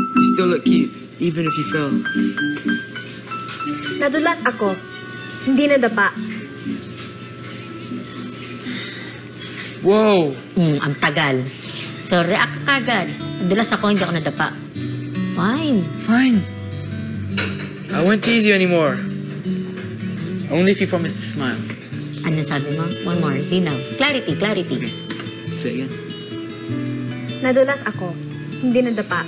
You still look cute, even if you fell. Nadulas ako. Hindi nadapa. Whoa! Ang tagal. So, react ka agad. Nadulas ako, hindi ako nadapa. Fine. Fine. I won't tease you anymore. Only if you promise to smile. Ano sabi mo? One more. Linaw. Clarity, clarity. Say it again. Nadulas ako. Hindi nadapa.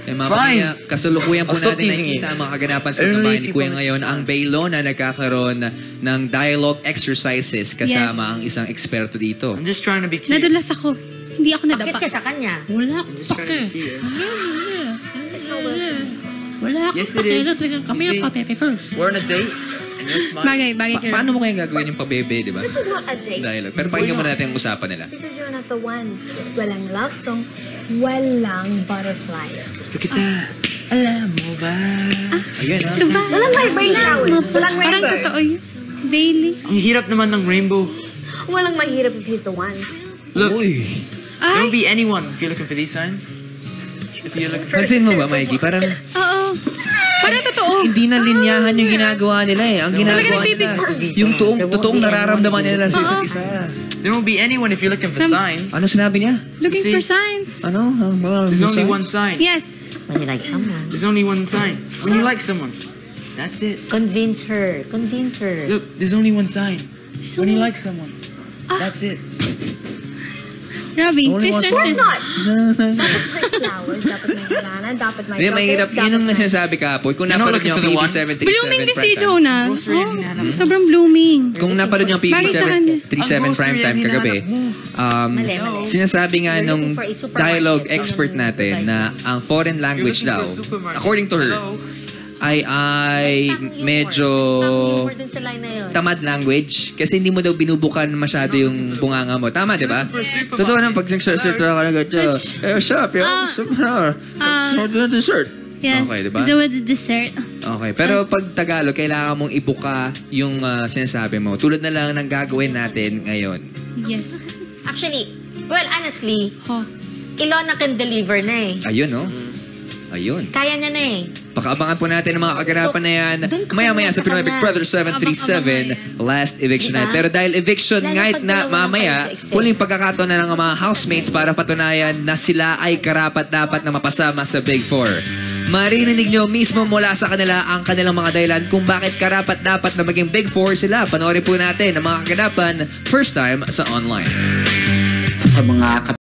Eh, mamaya, kasalukuyan po I'll stop natin teasing nakikita you. ang mga kaganapan sa I don't know bahay if ni you Kuya promised ngayon. to Ang Baylona nagkakaroon ng dialogue exercises kasama ang isang eksperto dito. I'm just trying to be cute. Nadulas ako. Hindi ako Bakit nadapa. ka sa kanya? Wala I'm akong just trying to pake. be cute. Wala akong Yes, it pake. is. Talagang kami You ang see, papepekers. We're on a date, and you're smiling. Bagay ka rin. Paano mo kaya gagawin yung pabebe, di ba? This is not a date. Dialogue. Pero pakinggan mo natin ang usapan nila. Because you're not the one. Walang love song. Walang butterflies. Look at that. Alam mo ba? Ayan, ha? Ito ba? Walang vibrations. Walang Parang rainbow. totoo yun. Daily. Ang hirap naman ng rainbow. Walang mahirap if he's the one. Look, Uy. don't Ay, be anyone if you're looking for these signs. If you're looking for... Pansin mo ba, Mikey? Parang oo. Parang totoo. hindi na linyahan yung ginagawa nila eh. Ang ginagawa nila, yung totoong nararamdaman nila sa isa't isa. There won't be anyone if you're looking for signs. Ano sinabi niya? Looking See? for signs. Ano? There's only one sign. Yes. When you like someone. There's only one sign. When you like someone. That's it. Convince her. Convince her. Look, there's only one sign. When you like someone. Ah. That's it. Robbie, Only please one Of course translate. not. Dapat may flowers. Dapat may banana. Dapat may Hindi, mahirap. chocolate, Yun ang dapat may- sinasabi kahapon. Kung You're not napanood niyo ang looking for the PB737 Blooming din si prime time. Jonah. Grocery ang hinahanap mo. Sobrang blooming. Kung napanood niyo ang Bagay sa kanya. PB737 prime time kagabi, Mali, mali. sinasabi nga You're nung looking for a supermarket. dialogue Yun ang expert natin device. na ang foreign You're language looking daw, for a supermarket. according to her, Hello? ay medyo tamad language kasi hindi mo daw binubukan masyado yung bunganga mo. Tama, di ba? Totoo nang pag nagsasalita ka na ganito. Eh, shop, yo. Order dessert. Yes. Okay, diba? Do with the dessert. Okay, pero pag Tagalog, kailangan mong ibuka yung sinasabi mo. Tulad na lang ng gagawin natin ngayon. Yes. Actually, well, honestly, Ho. Ilona can deliver na eh. Ayun, no? Ayun. Kaya niya na eh. Pakaabangan po natin ang mga kaganapan na yan maya-maya sa Pinoy Big Brother 737 last eviction night. Pero dahil eviction night na mamaya, huling pagkakataon na ng mga housemates para patunayan na sila ay karapat-dapat na mapasama sa Big Four. Maririnig nyo mismo mula sa kanila ang kanilang mga dahilan kung bakit karapat-dapat na maging Big Four sila. Panoorin po natin ang mga kaganapan first time sa online. Sa mga